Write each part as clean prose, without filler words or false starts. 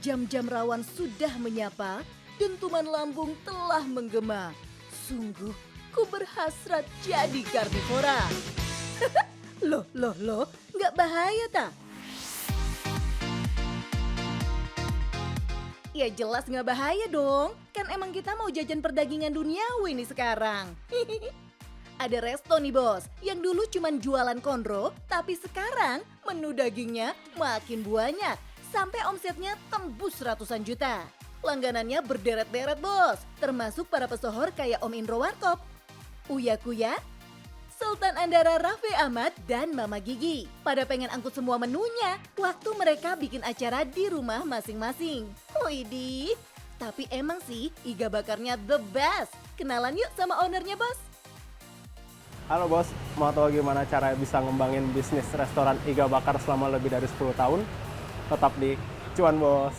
jam-jam rawan sudah menyapa, dentuman lambung telah menggema. Sungguh, ku berhasrat jadi karnivora. Loh, nggak bahaya tak? Ya jelas nggak bahaya dong, kan emang kita mau jajan perdagingan duniawi nih sekarang. Ada resto nih bos, yang dulu cuman jualan konro, tapi sekarang menu dagingnya makin banyak, sampai omsetnya tembus ratusan juta. Langganannya berderet-deret bos, termasuk para pesohor kayak Om Indro Warkop, Uya Kuya, Sultan Andara Raffi Ahmad, dan Mama Gigi. Pada pengen angkut semua menunya, waktu mereka bikin acara di rumah masing-masing. Widih, tapi emang sih iga bakarnya the best. Kenalan yuk sama ownernya bos. Halo bos, mau tahu gimana cara bisa ngembangin bisnis restoran iga bakar selama lebih dari 10 tahun? Tetap di Cuan Bos.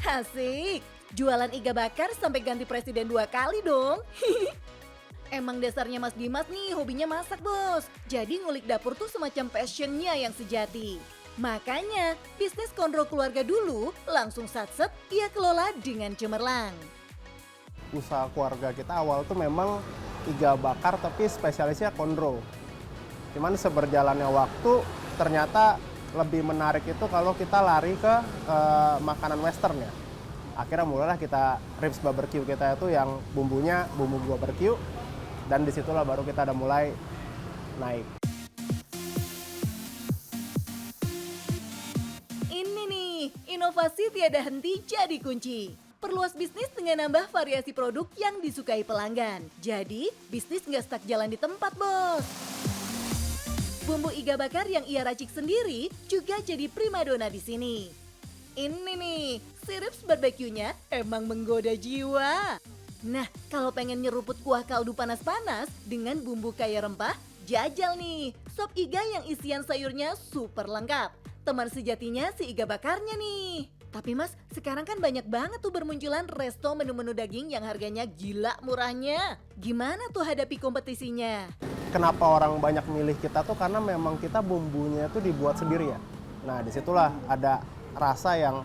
Asik, jualan iga bakar sampai ganti presiden 2 kali dong. Emang dasarnya Mas Dimas nih hobinya masak bos. Jadi ngulik dapur tuh semacam passionnya yang sejati. Makanya bisnis konro keluarga dulu langsung satset ia kelola dengan cemerlang. Usaha keluarga kita awal tuh memang iga bakar tapi spesialisnya konro. Cuman seberjalannya waktu ternyata lebih menarik itu kalau kita lari ke makanan western ya. Akhirnya mulailah kita ribs barbecue kita itu yang bumbunya bumbu barbecue, dan disitulah baru kita udah mulai naik. Ini nih, inovasi tiada henti jadi kunci. Perluas bisnis dengan nambah variasi produk yang disukai pelanggan. Jadi, bisnis nggak stuck jalan di tempat, bos. Bumbu iga bakar yang ia racik sendiri juga jadi primadona di sini. Ini nih, sirip barbecue-nya emang menggoda jiwa. Nah, kalau pengen nyeruput kuah kaldu panas-panas dengan bumbu kaya rempah, jajal nih, sop iga yang isian sayurnya super lengkap. Teman sejatinya si iga bakarnya nih. Tapi mas, sekarang kan banyak banget tuh bermunculan resto menu-menu daging yang harganya gila murahnya. Gimana tuh hadapi kompetisinya? Kenapa orang banyak milih kita tuh karena memang kita bumbunya tuh dibuat sendiri ya. Nah disitulah ada rasa yang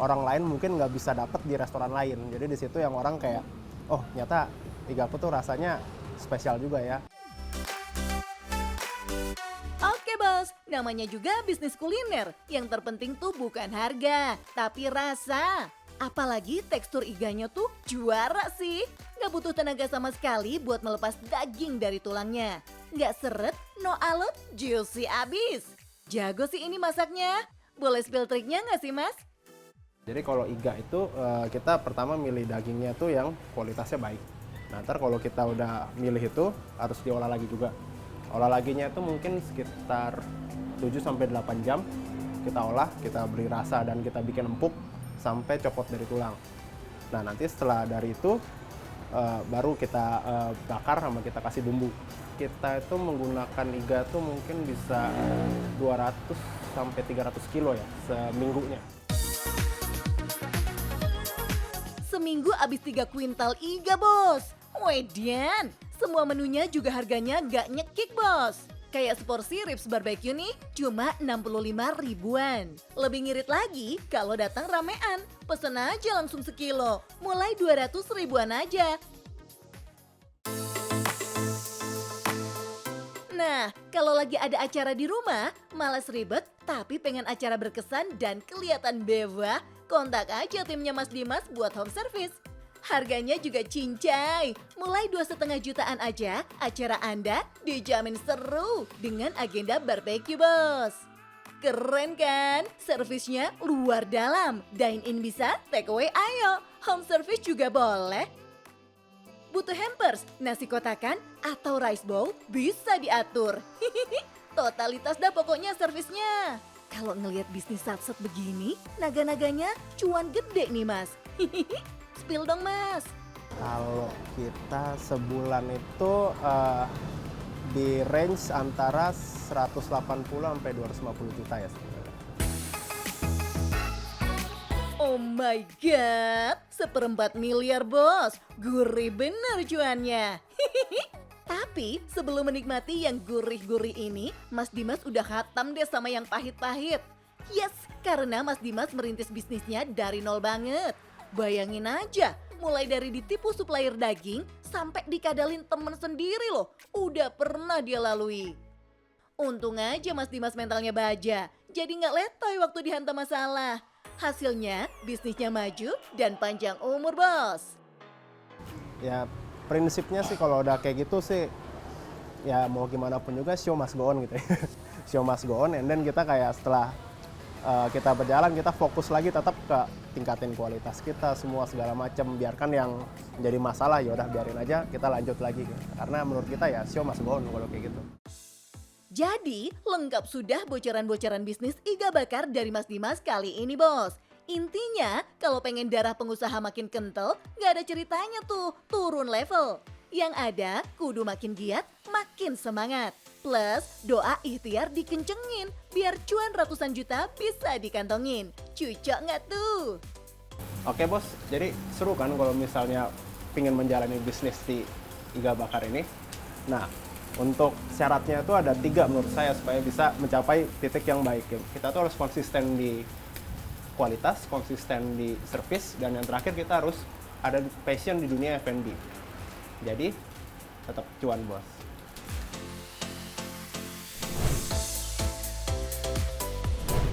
orang lain mungkin nggak bisa dapet di restoran lain. Jadi di situ yang orang kayak, oh ternyata igaku tuh rasanya spesial juga ya. Oke bos, namanya juga bisnis kuliner. Yang terpenting tuh bukan harga, tapi rasa. Apalagi tekstur iganya tuh juara sih. Nggak butuh tenaga sama sekali buat melepas daging dari tulangnya. Nggak seret, no alot, juicy abis. Jago sih ini masaknya. Boleh spill triknya nggak sih mas? Jadi kalau iga itu kita pertama milih dagingnya tuh yang kualitasnya baik. Nah ntar kalau kita udah milih itu harus diolah lagi juga. Olah laginya itu mungkin sekitar 7-8 jam kita olah, kita beri rasa dan kita bikin empuk sampai copot dari tulang. Nah nanti setelah dari itu baru kita bakar sama kita kasih bumbu. Kita itu menggunakan iga tuh mungkin bisa 200-300 kilo ya seminggunya. Seminggu habis 3 kuintal iga bos. Wedian, semua menunya juga harganya gak nyekik bos. Kayak seporsi ribs barbecue nih cuma 65 ribuan. Lebih ngirit lagi kalau datang ramean. Pesen aja langsung sekilo, mulai 200 ribuan aja. Nah, kalau lagi ada acara di rumah, malas ribet tapi pengen acara berkesan dan kelihatan mewah, kontak aja timnya Mas Dimas buat home service. Harganya juga cincai, mulai 2,5 jutaan aja, acara Anda dijamin seru dengan agenda barbecue bos. Keren kan? Servisnya luar dalam, dine in bisa, take away ayo, home service juga boleh. Butuh hampers, nasi kotakan, atau rice bowl bisa diatur. Totalitas dah pokoknya servisnya. Kalau ngelihat bisnis satset begini, naga-naganya cuan gede nih mas. Spill dong mas. Kalau kita sebulan itu di range antara 180-250 juta ya sebenarnya. Oh my god, 1/4 miliar bos. Gurih bener cuannya. Tapi sebelum menikmati yang gurih-gurih ini, Mas Dimas udah khatam deh sama yang pahit-pahit. Yes, karena Mas Dimas merintis bisnisnya dari nol banget. Bayangin aja, mulai dari ditipu supplier daging sampai dikadalin temen sendiri loh, udah pernah dia lalui. Untung aja Mas Dimas mentalnya baja, jadi nggak letoy waktu dihantam masalah. Hasilnya, bisnisnya maju dan panjang umur, bos. Ya prinsipnya sih kalau udah kayak gitu sih, ya mau gimana pun juga show must go on gitu ya. Show must go on, and then kita kayak setelah kita berjalan, kita fokus lagi tetap ke tingkatin kualitas kita semua segala macam. Biarkan yang jadi masalah ya udah biarin aja, kita lanjut lagi gitu. Karena menurut kita ya show must go on kalau kayak gitu. Jadi, lengkap sudah bocoran-bocoran bisnis iga bakar dari Mas Dimas kali ini, bos. Intinya, kalau pengen darah pengusaha makin kental, gak ada ceritanya tuh turun level. Yang ada, kudu makin giat, makin semangat. Plus, doa ikhtiar dikencengin, biar cuan ratusan juta bisa dikantongin. Cocok nggak tuh? Oke bos, jadi seru kan kalau misalnya pingin menjalani bisnis di iga bakar ini. Nah, untuk syaratnya itu ada 3 menurut saya supaya bisa mencapai titik yang baik. Kita tuh harus konsisten di kualitas, konsisten di service, dan yang terakhir kita harus ada passion di dunia F&B. Jadi tetap cuan bos.